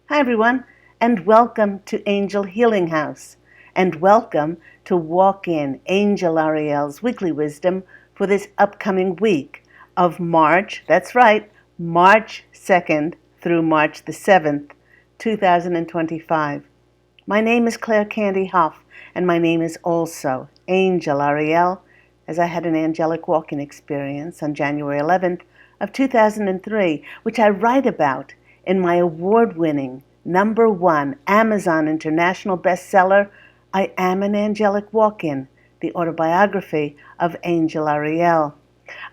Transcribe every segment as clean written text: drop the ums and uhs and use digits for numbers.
Hi, everyone, and welcome to Angel Healing House, and welcome to Walk In Angel Ariel's Weekly Wisdom for this upcoming week of March, that's right, March 2nd through March the 7th, 2025. My name is Claire Candy Huff, and my name is also Angel Ariel, as I had an angelic walking experience on January 11th of 2003, which I write about in my award-winning #1 Amazon International bestseller, I Am an Angelic Walk-In, the autobiography of Angel Ariel.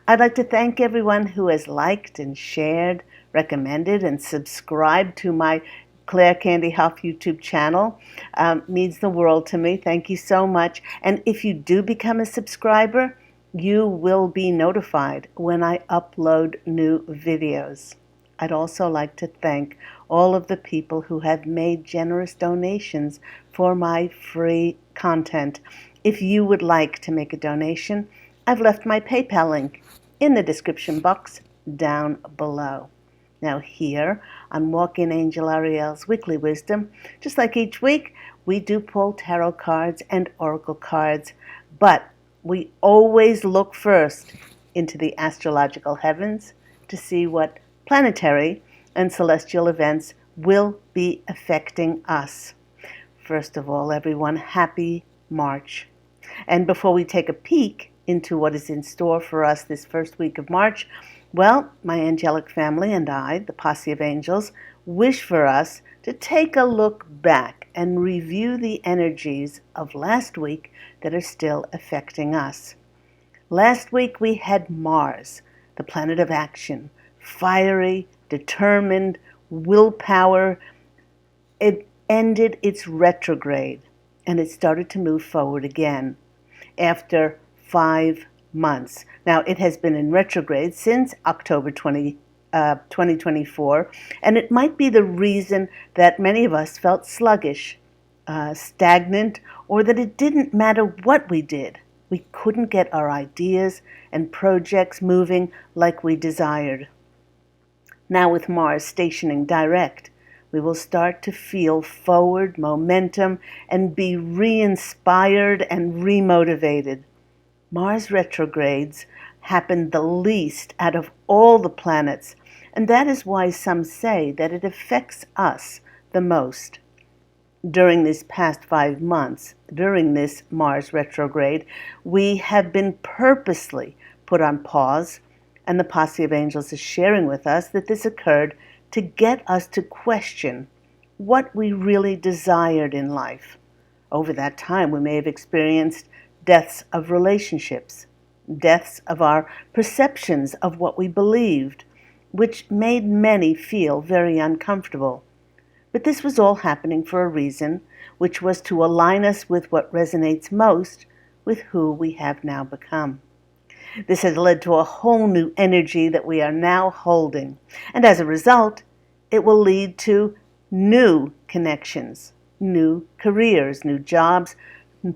I'd like to thank everyone who has liked and shared, recommended, and subscribed to my Claire Candy Huff YouTube channel. Means the world to me. Thank you so much. And if you do become a subscriber, you will be notified when I upload new videos. I'd also like to thank all of the people who have made generous donations for my free content. If you would like to make a donation, I've left my PayPal link in the description box down below. Now here on Walk In Angel Ariel's Weekly Wisdom, just like each week, we do pull tarot cards and oracle cards, but we always look first into the astrological heavens to see what planetary and celestial events will be affecting us. First of all, everyone, happy March. And before we take a peek into what is in store for us this first week of March, well, my angelic family and I, the posse of angels, wish for us to take a look back and review the energies of last week that are still affecting us. Last week we had Mars, the planet of action, fiery, determined, willpower. It ended its retrograde and it started to move forward again after 5 months. Now, it has been in retrograde since October 2024, and it might be the reason that many of us felt sluggish, stagnant, or that it didn't matter what we did. We couldn't get our ideas and projects moving like we desired. Now, with Mars stationing direct, we will start to feel forward momentum and be re-inspired and re-motivated. Mars retrogrades happen the least out of all the planets, and that is why some say that it affects us the most. During these past 5 months, during this Mars retrograde, we have been purposely put on pause, and the posse of angels is sharing with us that this occurred to get us to question what we really desired in life. Over that time, we may have experienced deaths of relationships, deaths of our perceptions of what we believed, which made many feel very uncomfortable. But this was all happening for a reason, which was to align us with what resonates most with who we have now become. This has led to a whole new energy that we are now holding, and as a result, it will lead to new connections, new careers, new jobs,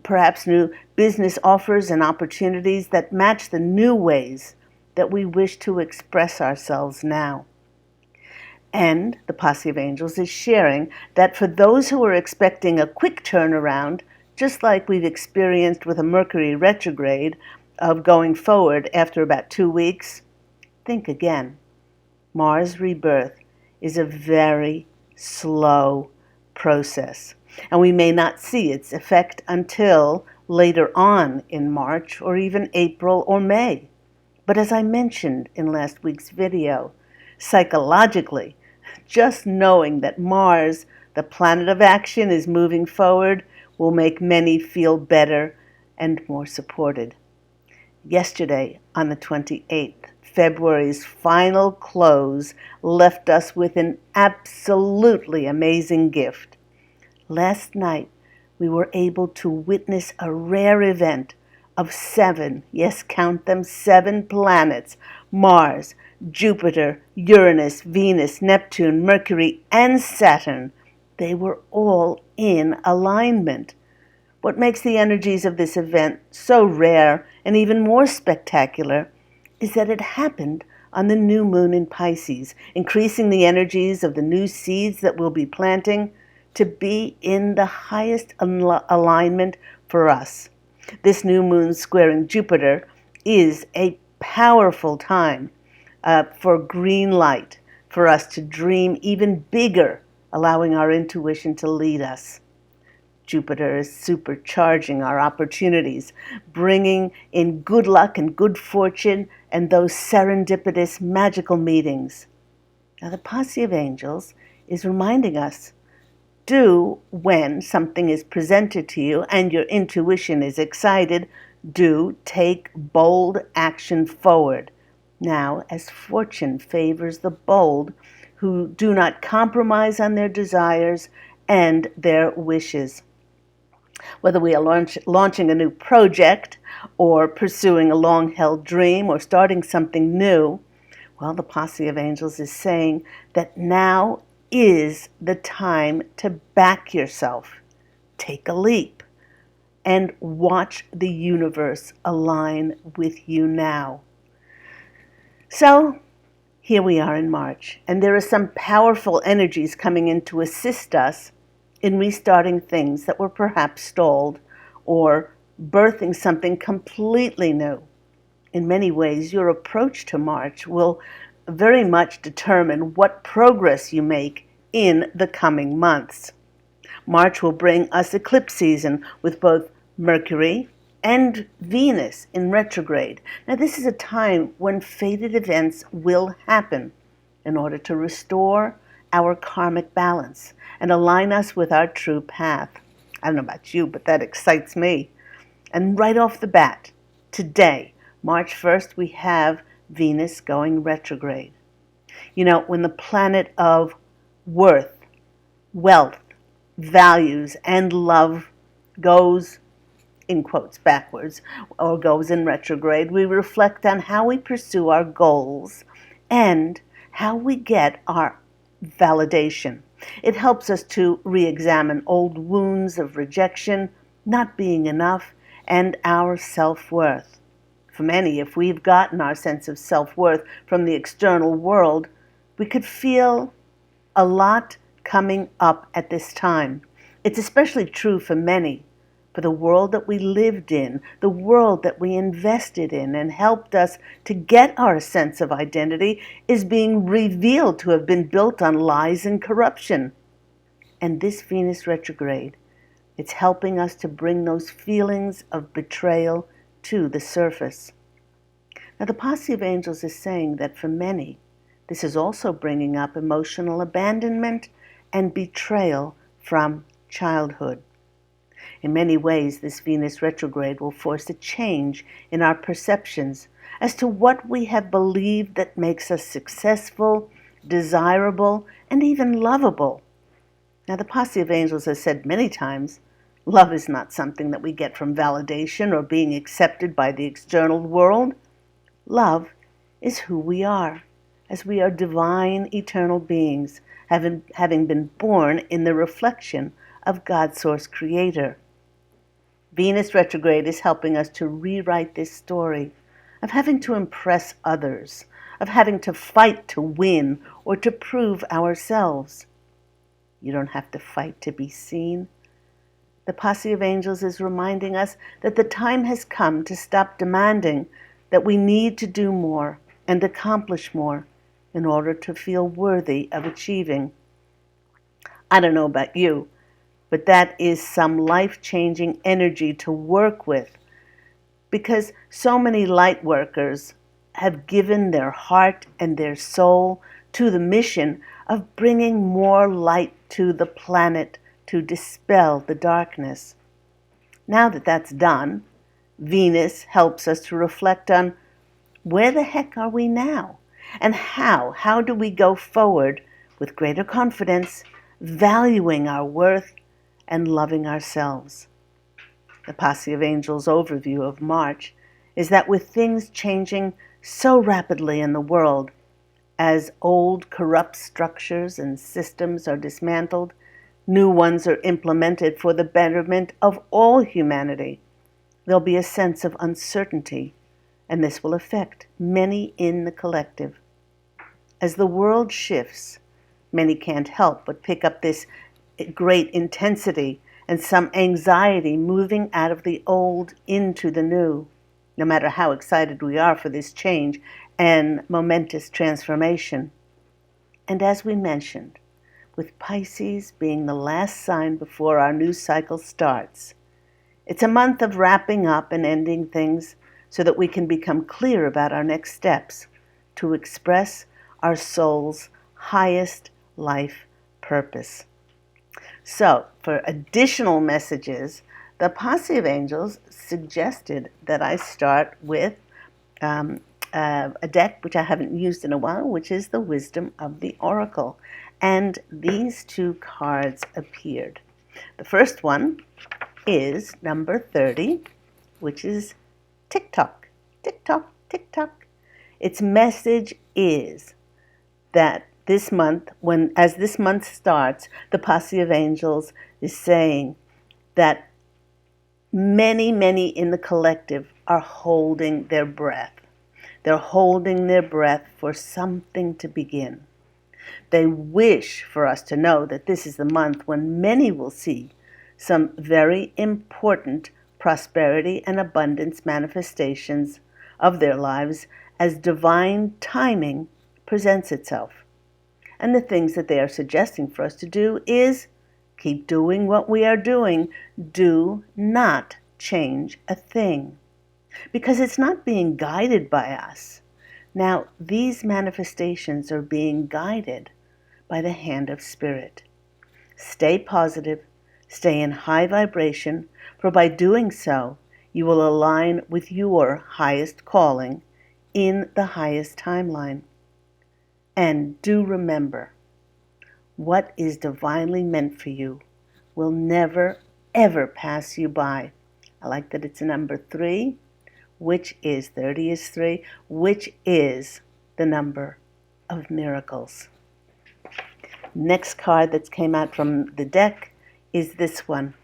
perhaps new business offers and opportunities that match the new ways that we wish to express ourselves now. And the posse of angels is sharing that for those who are expecting a quick turnaround, just like we've experienced with a Mercury retrograde of going forward after about 2 weeks, think again. Mars rebirth is a very slow process, and we may not see its effect until later on in March or even April or May. But as I mentioned in last week's video, psychologically, just knowing that Mars, the planet of action, is moving forward will make many feel better and more supported. Yesterday, on the 28th, February's final close left us with an absolutely amazing gift. Last night, we were able to witness a rare event of 7, yes, count them, 7 planets, Mars, Jupiter, Uranus, Venus, Neptune, Mercury, and Saturn. They were all in alignment. What makes the energies of this event so rare and even more spectacular is that it happened on the new moon in Pisces, increasing the energies of the new seeds that we'll be planting to be in the highest alignment for us. This new moon squaring Jupiter is a powerful time for green light, for us to dream even bigger, allowing our intuition to lead us. Jupiter is supercharging our opportunities, bringing in good luck and good fortune and those serendipitous magical meetings. Now, the posse of angels is reminding us, when something is presented to you and your intuition is excited, do take bold action forward. Now, as fortune favors the bold who do not compromise on their desires and their wishes. Whether we are launching a new project or pursuing a long-held dream or starting something new, well, the posse of angels is saying that now is the time to back yourself, take a leap, and watch the universe align with you now. So, here we are in March, and there are some powerful energies coming in to assist us in restarting things that were perhaps stalled or birthing something completely new. In many ways, your approach to March will very much determine what progress you make in the coming months. March will bring us eclipse season with both Mercury and Venus in retrograde. Now, this is a time when fated events will happen in order to restore our karmic balance and align us with our true path. I don't know about you, but that excites me. And right off the bat, today, March 1st, we have Venus going retrograde. You know, when the planet of worth, wealth, values, and love goes, in quotes, backwards, or goes in retrograde, we reflect on how we pursue our goals and how we get our validation. It helps us to re-examine old wounds of rejection, not being enough, and our self-worth. For many, if we've gotten our sense of self-worth from the external world, we could feel a lot coming up at this time. It's especially true for many, for the world that we lived in, the world that we invested in and helped us to get our sense of identity is being revealed to have been built on lies and corruption. And this Venus retrograde, it's helping us to bring those feelings of betrayal to the surface. Now, the posse of angels is saying that for many, this is also bringing up emotional abandonment and betrayal from childhood. In many ways, this Venus retrograde will force a change in our perceptions as to what we have believed that makes us successful, desirable, and even lovable. Now, the posse of angels has said many times, love is not something that we get from validation or being accepted by the external world. Love is who we are, as we are divine, eternal beings, having been born in the reflection of God's source creator. Venus retrograde is helping us to rewrite this story of having to impress others, of having to fight to win or to prove ourselves. You don't have to fight to be seen. The posse of angels is reminding us that the time has come to stop demanding that we need to do more and accomplish more in order to feel worthy of achieving. I don't know about you, but that is some life-changing energy to work with, because so many light workers have given their heart and their soul to the mission of bringing more light to the planet to dispel the darkness. Now that that's done, Venus helps us to reflect on where the heck are we now? And how do we go forward with greater confidence, valuing our worth, and loving ourselves? The posse of angels overview of March is that with things changing so rapidly in the world, as old corrupt structures and systems are dismantled, new ones are implemented for the betterment of all humanity. There'll be a sense of uncertainty, and this will affect many in the collective. As the world shifts, many can't help but pick up this great intensity and some anxiety moving out of the old into the new, no matter how excited we are for this change and momentous transformation. And as we mentioned, with Pisces being the last sign before our new cycle starts, it's a month of wrapping up and ending things so that we can become clear about our next steps to express our soul's highest life purpose. So, for additional messages, the Posse of Angels suggested that I start with a deck which I haven't used in a while, which is the Wisdom of the Oracle. And these two cards appeared. The first one is number 30, which is tick tock, tick tock, tick tock. Its message is that this month, as this month starts, the Posse of Angels is saying that many, many in the collective are holding their breath. They're holding their breath for something to begin. They wish for us to know that this is the month when many will see some very important prosperity and abundance manifestations of their lives as divine timing presents itself. And the things that they are suggesting for us to do is keep doing what we are doing. Do not change a thing, because it's not being guided by us. Now, these manifestations are being guided by the hand of Spirit. Stay positive, stay in high vibration, for by doing so, you will align with your highest calling in the highest timeline. And do remember, what is divinely meant for you will never, ever pass you by. I like that it's a number 3, which is 30 is 3, which is the number of miracles. Next card that came out from the deck is this one,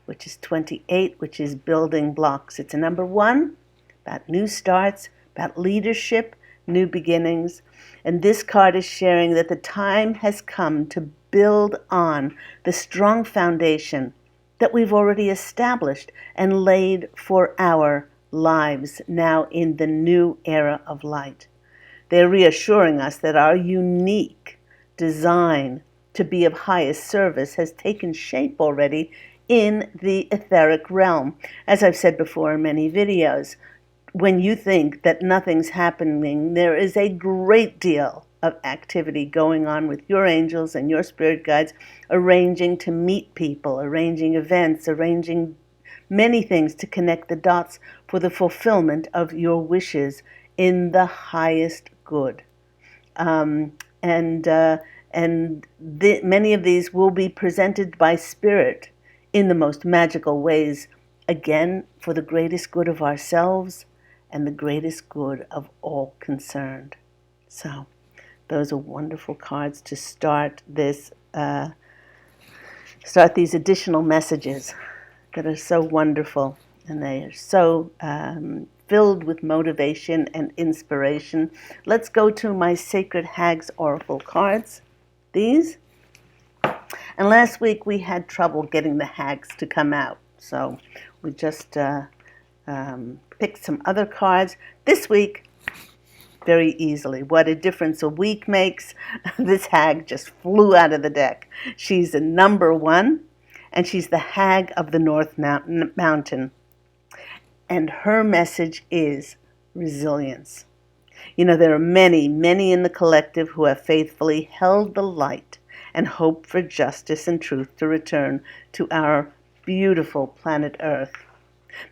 which is 28, which is building blocks. It's a number 1, about new starts, about leadership, new beginnings. And this card is sharing that the time has come to build on the strong foundation that we've already established and laid for our lives now in the new era of light. They're reassuring us that our unique design to be of highest service has taken shape already in the etheric realm. As I've said before in many videos, when you think that nothing's happening, there is a great deal of activity going on with your angels and your spirit guides, arranging to meet people, arranging events, arranging many things to connect the dots for the fulfillment of your wishes in the highest good. Many of these will be presented by Spirit in the most magical ways, again, for the greatest good of ourselves and the greatest good of all concerned. So, those are wonderful cards to start these additional messages that are so wonderful, and they are so filled with motivation and inspiration. Let's go to my Sacred Hags Oracle cards. These. And last week we had trouble getting the hags to come out, so we just picked some other cards. This week, very easily. What a difference a week makes. This hag just flew out of the deck. She's a number 1, and she's the hag of the North Mountain. And her message is resilience. You know, there are many, many in the collective who have faithfully held the light and hope for justice and truth to return to our beautiful planet Earth.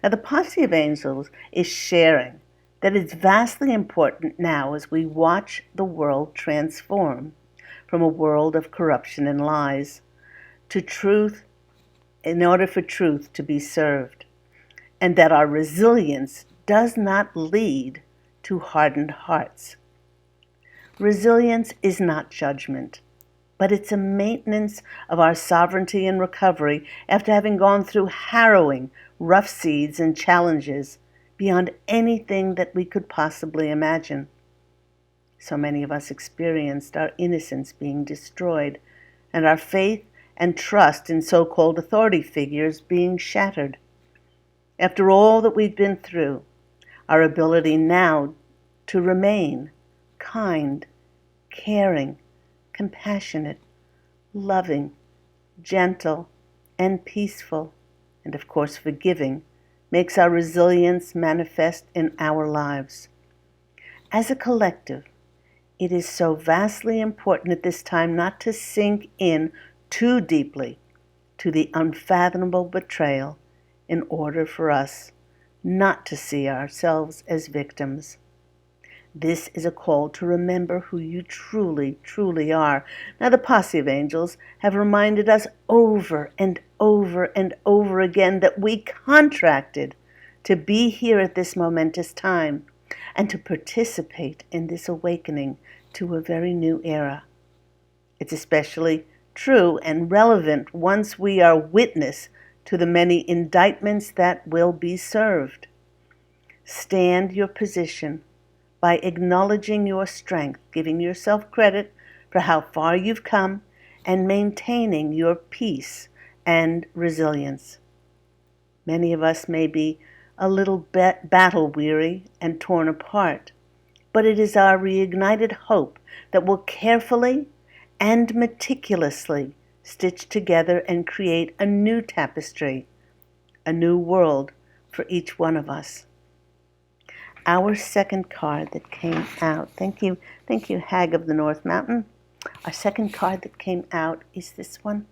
Now, the Posse of Angels is sharing that it's vastly important now as we watch the world transform from a world of corruption and lies to truth in order for truth to be served, and that our resilience does not lead to hardened hearts. Resilience is not judgment, but it's a maintenance of our sovereignty and recovery after having gone through harrowing, rough seas and challenges beyond anything that we could possibly imagine. So many of us experienced our innocence being destroyed and our faith and trust in so-called authority figures being shattered. After all that we've been through, our ability now to remain kind, caring, compassionate, loving, gentle, and peaceful, and of course forgiving, makes our resilience manifest in our lives. As a collective, it is so vastly important at this time not to sink in too deeply to the unfathomable betrayal in order for us not to see ourselves as victims. This is a call to remember who you truly, truly are. Now, the posse of angels have reminded us over and over and over again that we contracted to be here at this momentous time and to participate in this awakening to a very new era. It's especially true and relevant once we are witness to the many indictments that will be served. Stand your position by acknowledging your strength, giving yourself credit for how far you've come, and maintaining your peace and resilience. Many of us may be a little battle weary and torn apart, but it is our reignited hope that will carefully and meticulously stitch together and create a new tapestry, a new world for each one of us. Our second card that came out, thank you, Hag of the North Mountain. Our second card that came out is this one,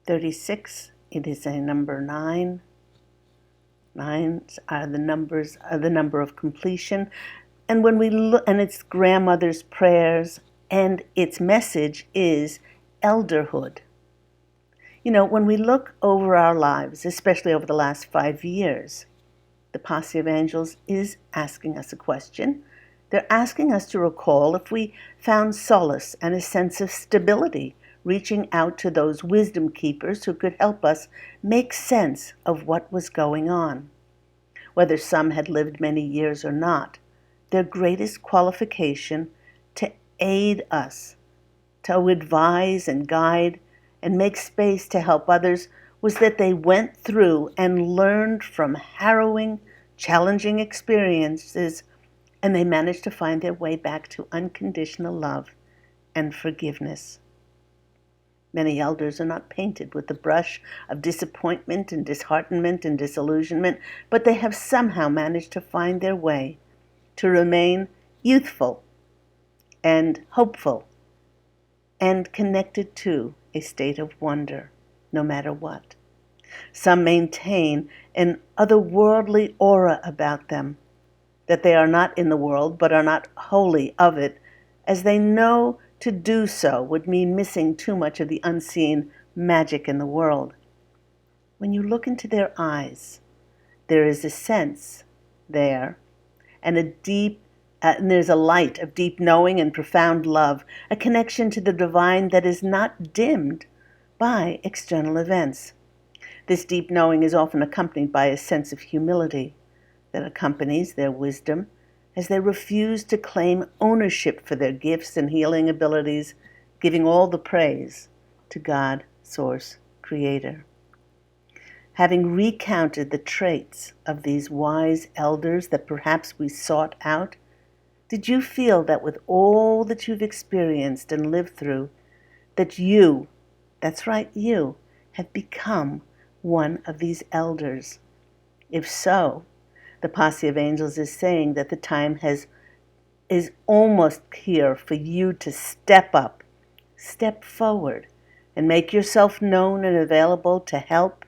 36. It is a number 9. Nines are the number of completion. And when we look, and it's grandmother's prayers, and its message is elderhood. You know, when we look over our lives, especially over the last 5 years, the posse of angels is asking us a question. They're asking us to recall if we found solace and a sense of stability, reaching out to those wisdom keepers who could help us make sense of what was going on. Whether some had lived many years or not, their greatest qualification to aid us, to advise and guide and make space to help others was that they went through and learned from harrowing, challenging experiences, and they managed to find their way back to unconditional love and forgiveness. Many elders are not painted with the brush of disappointment and disheartenment and disillusionment, but they have somehow managed to find their way to remain youthful and hopeful and connected to a state of wonder, no matter what. Some maintain an otherworldly aura about them, that they are not in the world but are not wholly of it, as they know to do so would mean missing too much of the unseen magic in the world. When you look into their eyes, there is a sense there, and and there's a light of deep knowing and profound love, a connection to the divine that is not dimmed by external events. This deep knowing is often accompanied by a sense of humility that accompanies their wisdom as they refuse to claim ownership for their gifts and healing abilities, giving all the praise to God, Source, Creator. Having recounted the traits of these wise elders that perhaps we sought out, did you feel that with all that you've experienced and lived through, that you, that's right, you, have become one of these elders? If so, the posse of angels is saying that the time is almost here for you to step up, step forward, and make yourself known and available to help,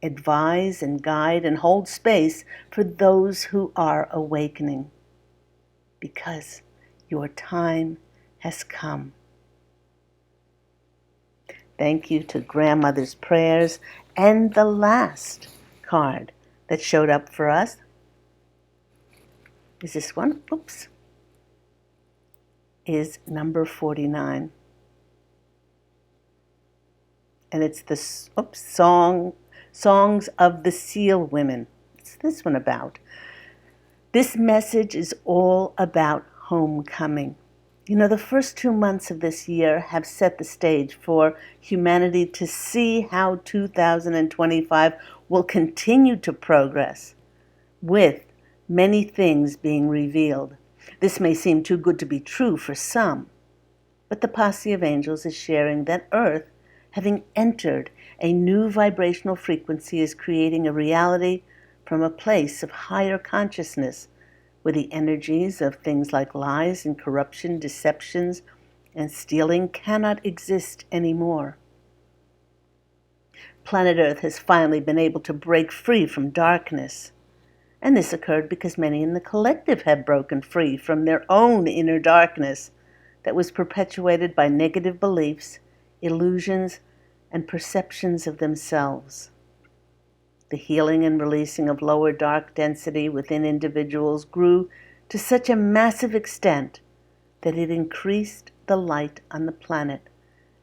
advise, and guide, and hold space for those who are awakening. Because your time has come. Thank you to Grandmother's Prayers. And the last card that showed up for us is this one. Is number 49. And it's the Songs of the Seal Women. What's this one about? This message is all about homecoming. You know, the first 2 months of this year have set the stage for humanity to see how 2025 will continue to progress, with many things being revealed. This may seem too good to be true for some, but the posse of angels is sharing that Earth, having entered a new vibrational frequency, is creating a reality from a place of higher consciousness, where the energies of things like lies and corruption, deceptions, and stealing cannot exist anymore. Planet Earth has finally been able to break free from darkness. And this occurred because many in the collective have broken free from their own inner darkness that was perpetuated by negative beliefs, illusions, and perceptions of themselves. The healing and releasing of lower dark density within individuals grew to such a massive extent that it increased the light on the planet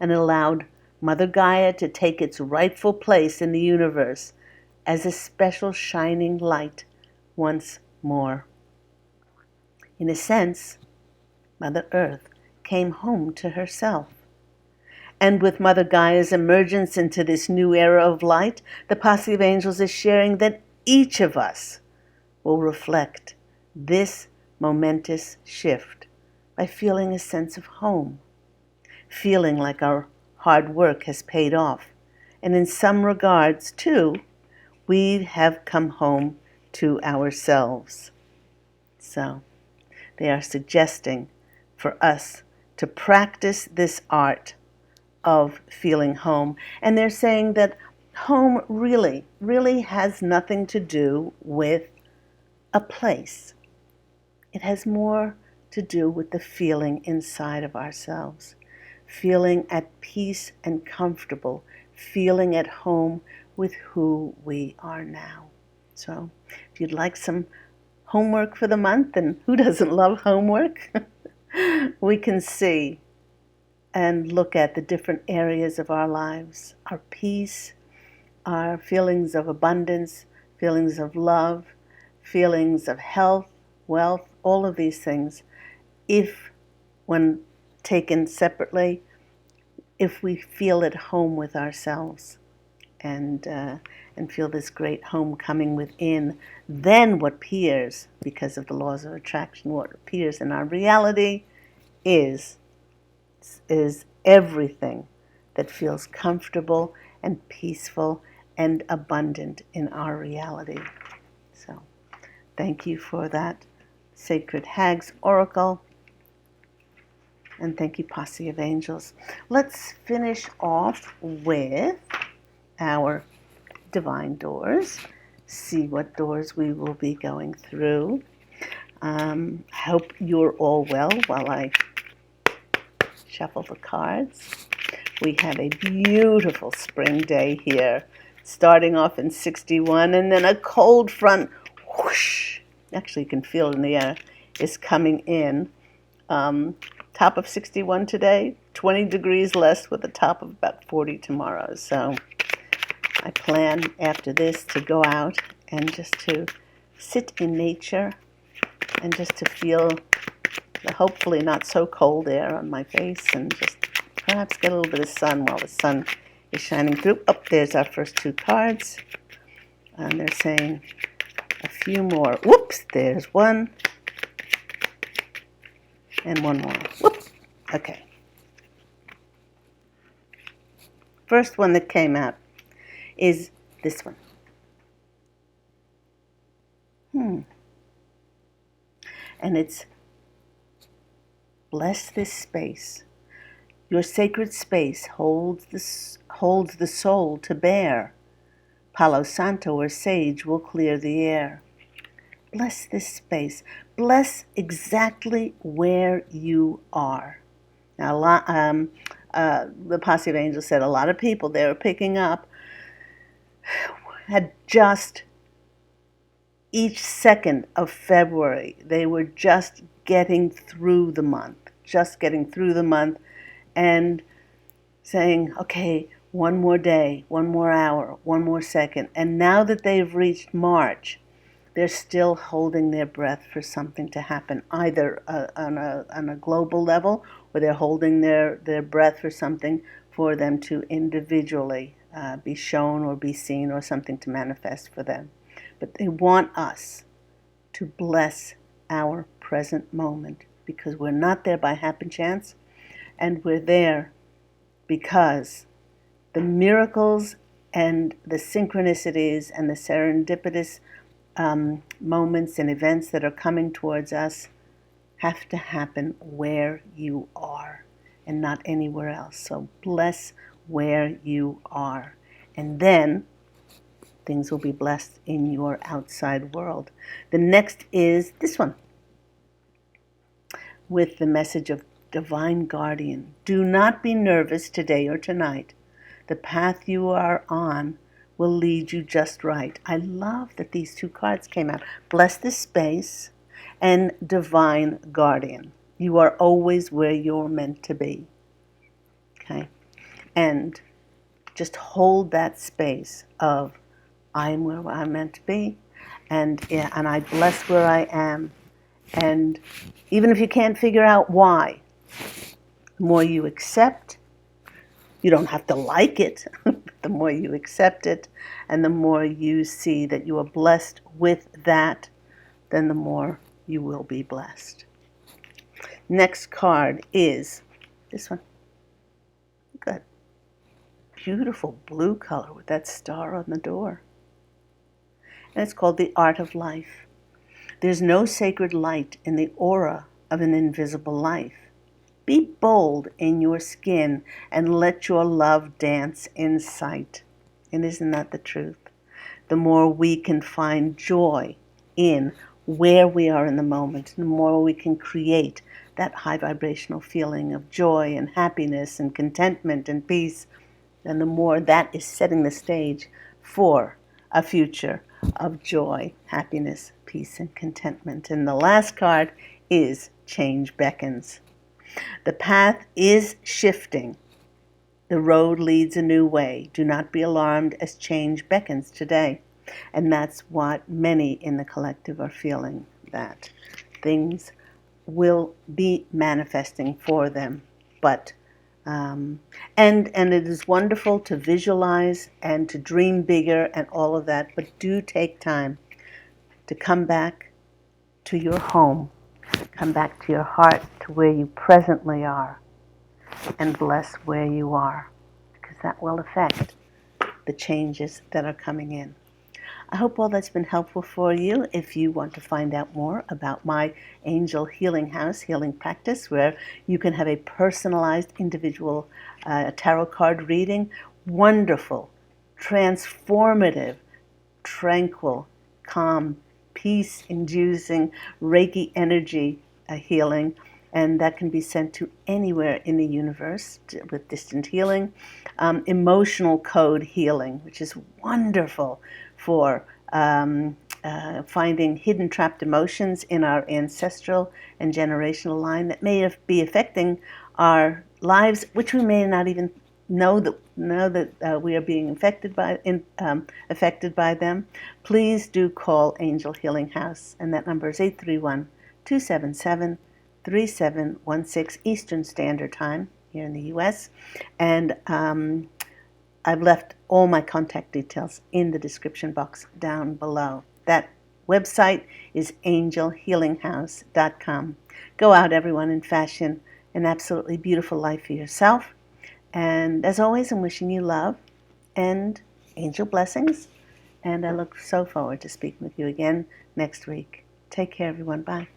and allowed Mother Gaia to take its rightful place in the universe as a special shining light once more. In a sense, Mother Earth came home to herself. And with Mother Gaia's emergence into this new era of light, the posse of angels is sharing that each of us will reflect this momentous shift by feeling a sense of home, feeling like our hard work has paid off. And in some regards, too, we have come home to ourselves. So they are suggesting for us to practice this art of feeling home. And they're saying that home really has nothing to do with a place. It has more to do with the feeling inside of ourselves, feeling at peace and comfortable, feeling at home with who we are now. So if you'd like some homework for the month, and who doesn't love homework? We can see and look at the different areas of our lives, our peace, our feelings of abundance, feelings of love, feelings of health, wealth, all of these things. If, when taken separately, if we feel at home with ourselves and feel this great homecoming within, then what appears, because of the laws of attraction, what appears in our reality is everything that feels comfortable and peaceful and abundant in our reality. So thank you for that, Sacred Hags Oracle, and thank you, Posse of Angels. Let's finish off with our divine doors, see what doors we will be going through. I hope you're all well while I shuffle the cards. We have a beautiful spring day here, starting off in 61, and then a cold front, whoosh, actually you can feel it in the air, is coming in. Top of 61 today, 20 degrees less with a top of about 40 tomorrow. So I plan after this to go out and just to sit in nature and just to feel the hopefully not so cold air on my face, and just perhaps get a little bit of sun while the sun is shining through. Oh, there's our first two cards. And they're saying a few more. Whoops, there's one. And one more. Whoops. Okay. First one that came out is this one. And it's, bless this space. Your sacred space holds the soul to bear. Palo Santo or sage will clear the air. Bless this space. Bless exactly where you are. Now, the Posse of Angels said a lot of people they were picking up had just each second of February, they were just getting through the month, and saying, okay, one more day, one more hour, one more second. And now that they've reached March, they're still holding their breath for something to happen, either on a global level, or they're holding their breath for something for them to individually be shown or be seen, or something to manifest for them. But they want us to bless our present moment, because we're not there by happen chance, and we're there because the miracles and the synchronicities and the serendipitous moments and events that are coming towards us have to happen where you are and not anywhere else. So bless where you are, and then things will be blessed in your outside world. The next is this one, with the message of Divine Guardian. Do not be nervous today or tonight. The path you are on will lead you just right. I love that these two cards came out. Bless this space and Divine Guardian. You are always where you're meant to be. Okay? And just hold that space of I'm where I'm meant to be, and I bless where I am. And even if you can't figure out why, the more you accept, you don't have to like it, but the more you accept it and the more you see that you are blessed with that, then the more you will be blessed. Next card is this one. Good. Beautiful blue color with that star on the door. And it's called the Art of Life. There's no sacred light in the aura of an invisible life. Be bold in your skin and let your love dance in sight. And isn't that the truth? The more we can find joy in where we are in the moment, the more we can create that high vibrational feeling of joy and happiness and contentment and peace, then the more that is setting the stage for a future of joy, happiness, peace, and contentment. And the last card is Change Beckons. The path is shifting. The road leads a new way. Do not be alarmed as change beckons today. And that's what many in the collective are feeling, that things will be manifesting for them. But and it is wonderful to visualize and to dream bigger and all of that, but do take time to come back to your home, come back to your heart, to where you presently are, and bless where you are, because that will affect the changes that are coming in. I hope all that's been helpful for you. If you want to find out more about my Angel Healing House healing practice, where you can have a personalized individual tarot card reading, wonderful, transformative, tranquil, calm, peace-inducing Reiki energy healing, and that can be sent to anywhere in the universe with distant healing. Emotional code healing, which is wonderful for finding hidden trapped emotions in our ancestral and generational line that may be affecting our lives, which we may not even know that we are being affected by them. Please do call Angel Healing House, and that number is 831-277-3716 Eastern Standard Time here in the U.S. And I've left all my contact details in the description box down below. That website is angelhealinghouse.com. Go out, everyone, and fashion an absolutely beautiful life for yourself. And as always, I'm wishing you love and angel blessings. And I look so forward to speaking with you again next week. Take care, everyone. Bye.